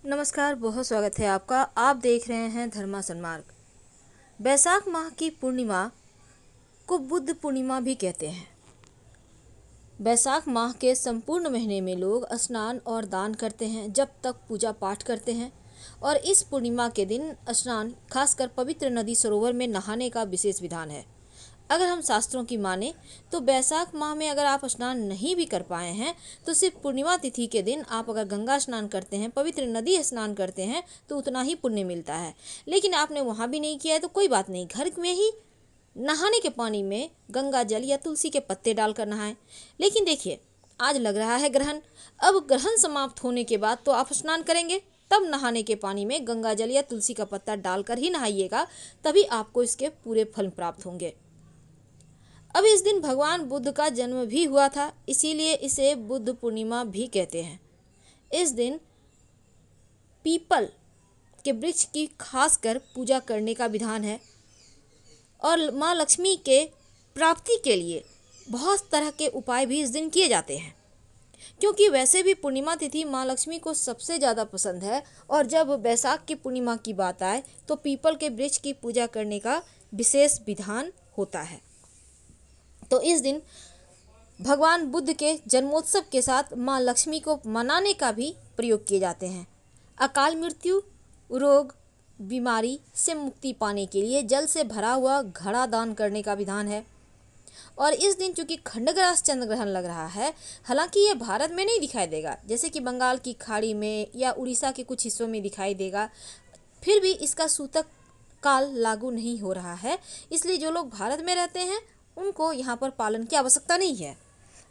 नमस्कार, बहुत स्वागत है आपका। आप देख रहे हैं धर्मा सन्मार्ग। बैसाख माह की पूर्णिमा को बुद्ध पूर्णिमा भी कहते हैं। बैसाख माह के संपूर्ण महीने में लोग स्नान और दान करते हैं, जब तक पूजा पाठ करते हैं। और इस पूर्णिमा के दिन स्नान, खासकर पवित्र नदी सरोवर में नहाने का विशेष विधान है। अगर हम शास्त्रों की माने तो बैसाख माह में अगर आप स्नान नहीं भी कर पाए हैं तो सिर्फ पूर्णिमा तिथि के दिन आप अगर गंगा स्नान करते हैं, पवित्र नदी स्नान करते हैं तो उतना ही पुण्य मिलता है। लेकिन आपने वहाँ भी नहीं किया है तो कोई बात नहीं, घर में ही नहाने के पानी में गंगा जल या तुलसी के पत्ते डालकर नहाएं। लेकिन देखिए, आज लग रहा है ग्रहण। अब ग्रहण समाप्त होने के बाद तो आप स्नान करेंगे, तब नहाने के पानी में गंगा जल या तुलसी का पत्ता डालकर ही नहाइएगा, तभी आपको इसके पूरे फल प्राप्त होंगे। अब इस दिन भगवान बुद्ध का जन्म भी हुआ था, इसीलिए इसे बुद्ध पूर्णिमा भी कहते हैं। इस दिन पीपल के वृक्ष की खासकर पूजा करने का विधान है और माँ लक्ष्मी के प्राप्ति के लिए बहुत तरह के उपाय भी इस दिन किए जाते हैं, क्योंकि वैसे भी पूर्णिमा तिथि माँ लक्ष्मी को सबसे ज़्यादा पसंद है। और जब बैसाख की पूर्णिमा की बात आए तो पीपल के वृक्ष की पूजा करने का विशेष विधान होता है। तो इस दिन भगवान बुद्ध के जन्मोत्सव के साथ माँ लक्ष्मी को मनाने का भी प्रयोग किए जाते हैं। अकाल मृत्यु, रोग, बीमारी से मुक्ति पाने के लिए जल से भरा हुआ घड़ा दान करने का विधान है। और इस दिन चूंकि खंडग्रास चंद्र ग्रहण लग रहा है, हालांकि ये भारत में नहीं दिखाई देगा, जैसे कि बंगाल की खाड़ी में या उड़ीसा के कुछ हिस्सों में दिखाई देगा, फिर भी इसका सूतक काल लागू नहीं हो रहा है। इसलिए जो लोग भारत में रहते हैं उनको यहाँ पर पालन की आवश्यकता नहीं है।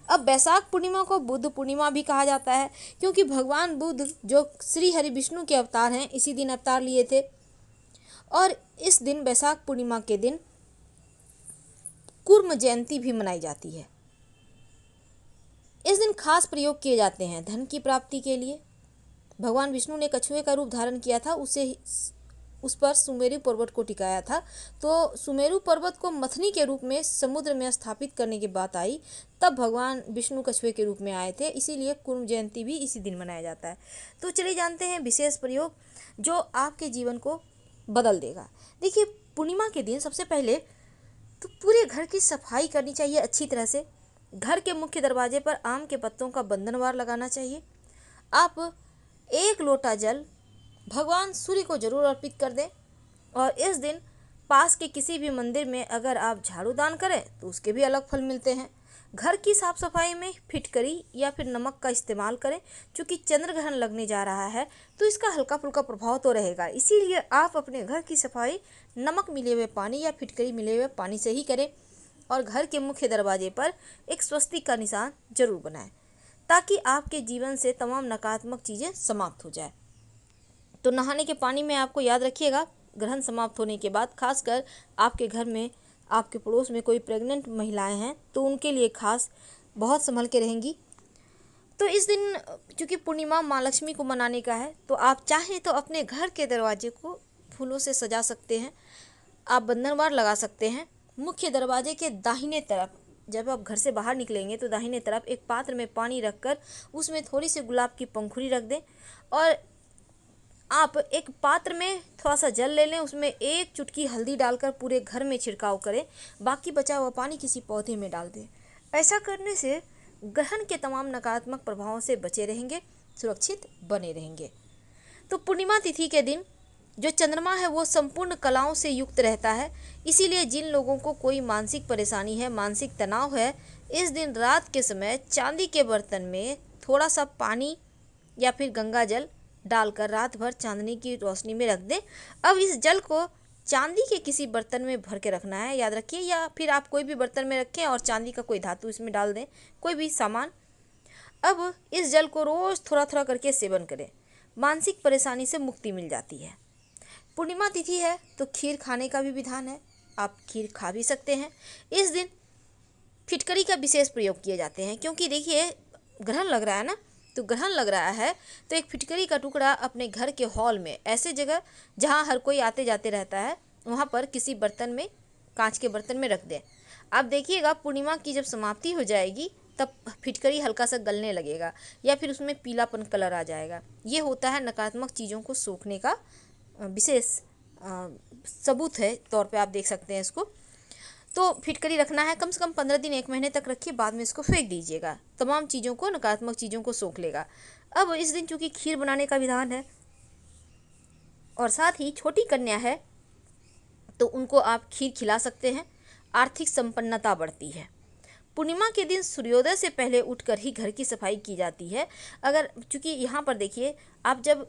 अब बैसाख पूर्णिमा को बुद्ध पूर्णिमा भी कहा जाता है, क्योंकि भगवान बुद्ध जो श्री हरि विष्णु के अवतार हैं, इसी दिन अवतार लिए थे। और इस दिन बैसाख पूर्णिमा के दिन कुर्म जयंती भी मनाई जाती है। इस दिन खास प्रयोग किए जाते हैं धन की प्राप्ति के लिए। भगवान विष्णु ने कछुए का रूप धारण किया था, उस पर सुमेरु पर्वत को टिकाया था। तो सुमेरु पर्वत को मथनी के रूप में समुद्र में स्थापित करने की बात आई, तब भगवान विष्णु कछुए के रूप में आए थे, इसीलिए कुर्म जयंती भी इसी दिन मनाया जाता है। तो चलिए जानते हैं विशेष प्रयोग जो आपके जीवन को बदल देगा। देखिए, पूर्णिमा के दिन सबसे पहले तो पूरे घर की सफाई करनी चाहिए अच्छी तरह से। घर के मुख्य दरवाजे पर आम के पत्तों का बंधनवार लगाना चाहिए। आप 1 लोटा जल भगवान सूर्य को जरूर अर्पित कर दें। और इस दिन पास के किसी भी मंदिर में अगर आप झाड़ू दान करें तो उसके भी अलग फल मिलते हैं। घर की साफ सफाई में फिटकरी या फिर नमक का इस्तेमाल करें, क्योंकि चंद्र ग्रहण लगने जा रहा है तो इसका हल्का फुल्का प्रभाव तो रहेगा। इसीलिए आप अपने घर की सफाई नमक मिले हुए पानी या फिटकरी मिले हुए पानी से ही करें। और घर के मुख्य दरवाजे पर एक स्वस्तिक का निशान जरूर बनाएं, ताकि आपके जीवन से तमाम नकारात्मक चीज़ें समाप्त हो जाए। तो नहाने के पानी में आपको याद रखिएगा, ग्रहण समाप्त होने के बाद खासकर आपके घर में, आपके पड़ोस में कोई प्रेग्नेंट महिलाएं हैं तो उनके लिए खास बहुत संभल के रहेंगी। तो इस दिन चूँकि पूर्णिमा माँ लक्ष्मी को मनाने का है, तो आप चाहें तो अपने घर के दरवाजे को फूलों से सजा सकते हैं, आप बंधनवार लगा सकते हैं। मुख्य दरवाजे के दाहिने तरफ जब आप घर से बाहर निकलेंगे तो दाहिने तरफ एक पात्र में पानी रखकर उसमें थोड़ी सी गुलाब की पंखुड़ी रख दें। और आप एक पात्र में थोड़ा सा जल ले लें, उसमें 1 चुटकी हल्दी डालकर पूरे घर में छिड़काव करें, बाकी बचा हुआ पानी किसी पौधे में डाल दें। ऐसा करने से ग्रहण के तमाम नकारात्मक प्रभावों से बचे रहेंगे, सुरक्षित बने रहेंगे। तो पूर्णिमा तिथि के दिन जो चंद्रमा है वो संपूर्ण कलाओं से युक्त रहता है, इसीलिए जिन लोगों को कोई मानसिक परेशानी है, मानसिक तनाव है, इस दिन रात के समय चांदी के बर्तन में थोड़ा सा पानी या फिर गंगा जल डालकर रात भर चांदनी की रोशनी में रख दें। अब इस जल को चांदी के किसी बर्तन में भर के रखना है, याद रखिए, या फिर आप कोई भी बर्तन में रखें और चांदी का कोई धातु इसमें डाल दें, कोई भी सामान। अब इस जल को रोज़ थोड़ा थोड़ा करके सेवन करें, मानसिक परेशानी से मुक्ति मिल जाती है। पूर्णिमा तिथि है तो खीर खाने का भी विधान है, आप खीर खा भी सकते हैं। इस दिन फिटकरी का विशेष प्रयोग किए जाते हैं, क्योंकि देखिए ग्रहण लग रहा है ना, तो ग्रहण लग रहा है तो एक फिटकरी का टुकड़ा अपने घर के हॉल में, ऐसे जगह जहां हर कोई आते जाते रहता है, वहां पर किसी बर्तन में, कांच के बर्तन में रख दें। आप देखिएगा पूर्णिमा की जब समाप्ति हो जाएगी तब फिटकरी हल्का सा गलने लगेगा या फिर उसमें पीलापन कलर आ जाएगा। ये होता है नकारात्मक चीज़ों को सोखने का विशेष सबूत है तौर पे आप देख सकते हैं इसको। तो फिटकरी रखना है कम से कम 15 दिन 1 महीने तक रखिए, बाद में इसको फेंक दीजिएगा। तमाम चीज़ों को, नकारात्मक चीज़ों को सोख लेगा। अब इस दिन चूँकि खीर बनाने का विधान है और साथ ही छोटी कन्या है तो उनको आप खीर खिला सकते हैं। आर्थिक संपन्नता बढ़ती है। पूर्णिमा के दिन सूर्योदय से पहले उठकर ही घर की सफाई की जाती है। अगर चूँकि यहाँ पर देखिए, आप जब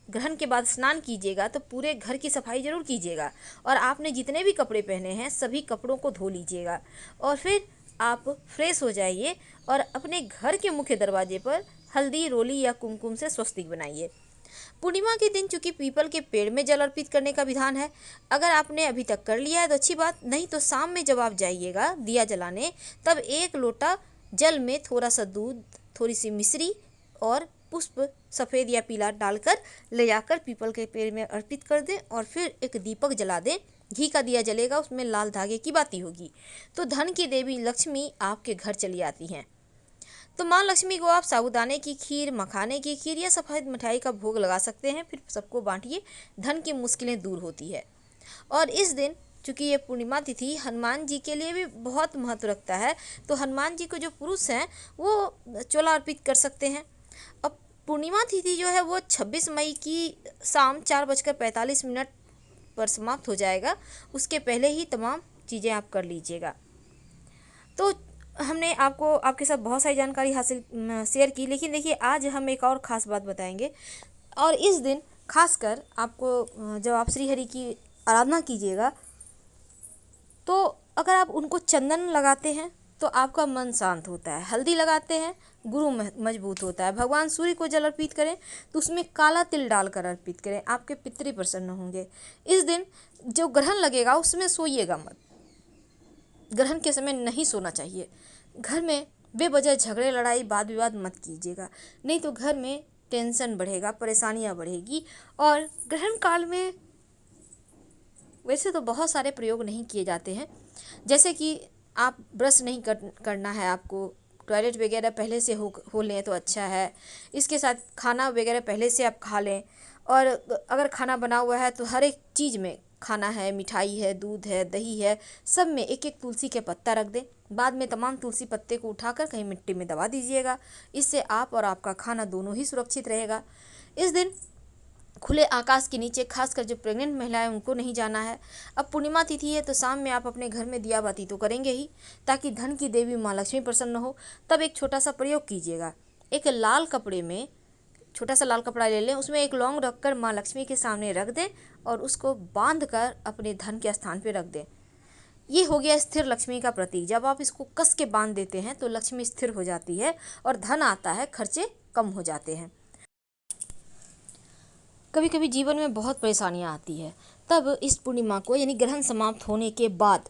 ग्रहण के बाद स्नान कीजिएगा तो पूरे घर की सफाई जरूर कीजिएगा और आपने जितने भी कपड़े पहने हैं सभी कपड़ों को धो लीजिएगा और फिर आप फ्रेश हो जाइए और अपने घर के मुख्य दरवाजे पर हल्दी, रोली या कुमकुम से स्वस्तिक बनाइए। पूर्णिमा के दिन चूंकि पीपल के पेड़ में जल अर्पित करने का विधान है। अगर आपने अभी तक कर लिया है तो अच्छी बात, नहीं तो शाम में जब आप जाइएगा दिया जलाने तब 1 लोटा जल में थोड़ा सा दूध, थोड़ी सी मिश्री और पुष्प सफ़ेद या पीला डालकर ले जाकर पीपल के पेड़ में अर्पित कर दें और फिर एक दीपक जला दें। घी का दिया जलेगा, उसमें लाल धागे की बाती होगी तो धन की देवी लक्ष्मी आपके घर चली आती हैं। तो माँ लक्ष्मी को आप साबूदाने की खीर, मखाने की खीर या सफ़ेद मिठाई का भोग लगा सकते हैं। फिर सबको बांटिए, धन की मुश्किलें दूर होती है। और इस दिन चूँकि ये पूर्णिमा तिथि हनुमान जी के लिए भी बहुत महत्व रखता है, तो हनुमान जी को जो पुरुष हैं वो चोला अर्पित कर सकते हैं। अब पूर्णिमा तिथि जो है वो 26 मई की शाम 4:45 पर समाप्त हो जाएगा। उसके पहले ही तमाम चीज़ें आप कर लीजिएगा। तो हमने आपके साथ बहुत सारी जानकारी शेयर की, लेकिन देखिए आज हम एक और ख़ास बात बताएंगे। और इस दिन खासकर आपको जब आप श्री हरि की आराधना कीजिएगा तो अगर आप उनको चंदन लगाते हैं तो आपका मन शांत होता है। हल्दी लगाते हैं, गुरु मजबूत होता है। भगवान सूर्य को जल अर्पित करें तो उसमें काला तिल डालकर अर्पित करें, आपके पितृ प्रसन्न होंगे। इस दिन जो ग्रहण लगेगा उसमें सोइएगा मत, ग्रहण के समय नहीं सोना चाहिए। घर में बेवजह झगड़े, लड़ाई, वाद विवाद मत कीजिएगा, नहीं तो घर में टेंशन बढ़ेगा, परेशानियां बढ़ेगी। और ग्रहण काल में वैसे तो बहुत सारे प्रयोग नहीं किए जाते हैं, जैसे कि आप ब्रश नहीं करना है, आपको टॉयलेट वगैरह पहले से हो लें तो अच्छा है। इसके साथ खाना वगैरह पहले से आप खा लें और अगर खाना बना हुआ है तो हर एक चीज़ में, खाना है, मिठाई है, दूध है, दही है, सब में एक एक तुलसी के पत्ता रख दें। बाद में तमाम तुलसी पत्ते को उठाकर कहीं मिट्टी में दबा दीजिएगा। इससे आप और आपका खाना दोनों ही सुरक्षित रहेगा। इस दिन खुले आकाश के नीचे खासकर जो प्रेग्नेंट महिलाएं उनको नहीं जाना है। अब पूर्णिमा तिथि है तो शाम में आप अपने घर में दिया बाती तो करेंगे ही, ताकि धन की देवी माँ लक्ष्मी प्रसन्न हो। तब एक छोटा सा प्रयोग कीजिएगा। एक लाल कपड़े में छोटा सा लाल कपड़ा ले लें, उसमें एक लौंग रखकर माँ लक्ष्मी के सामने रख दें और उसको बांध कर अपने धन के स्थान पर रख दें। ये हो गया स्थिर लक्ष्मी का प्रतीक। जब आप इसको कस के बांध देते हैं तो लक्ष्मी स्थिर हो जाती है और धन आता है, खर्चे कम हो जाते हैं। कभी कभी जीवन में बहुत परेशानियां आती है, तब इस पूर्णिमा को यानी ग्रहण समाप्त होने के बाद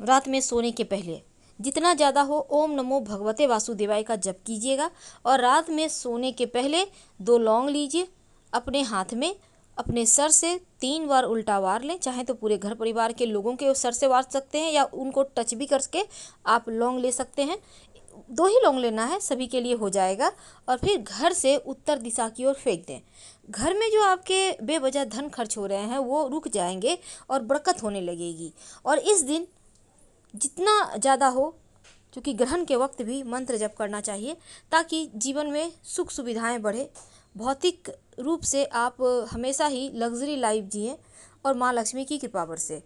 रात में सोने के पहले जितना ज़्यादा हो ओम नमो भगवते वासुदेवाय का जप कीजिएगा। और रात में सोने के पहले 2 लौंग लीजिए, अपने हाथ में अपने सर से 3 बार उल्टा वार लें। चाहे तो पूरे घर परिवार के लोगों के सर से वार सकते हैं या उनको टच भी करके आप लौंग ले सकते हैं। 2 ही लौंग लेना है, सभी के लिए हो जाएगा। और फिर घर से उत्तर दिशा की ओर फेंक दें। घर में जो आपके बेवजह धन खर्च हो रहे हैं वो रुक जाएंगे और बरकत होने लगेगी। और इस दिन जितना ज़्यादा हो, क्योंकि ग्रहण के वक्त भी मंत्र जप करना चाहिए ताकि जीवन में सुख सुविधाएं बढ़े। भौतिक रूप से आप हमेशा ही लग्जरी लाइफ जिएं और माँ लक्ष्मी की कृपा बरसे।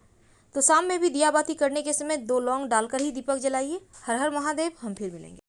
तो शाम में भी दिया बाती करने के समय 2 लौंग डालकर ही दीपक जलाइए। हर हर महादेव। हम फिर मिलेंगे।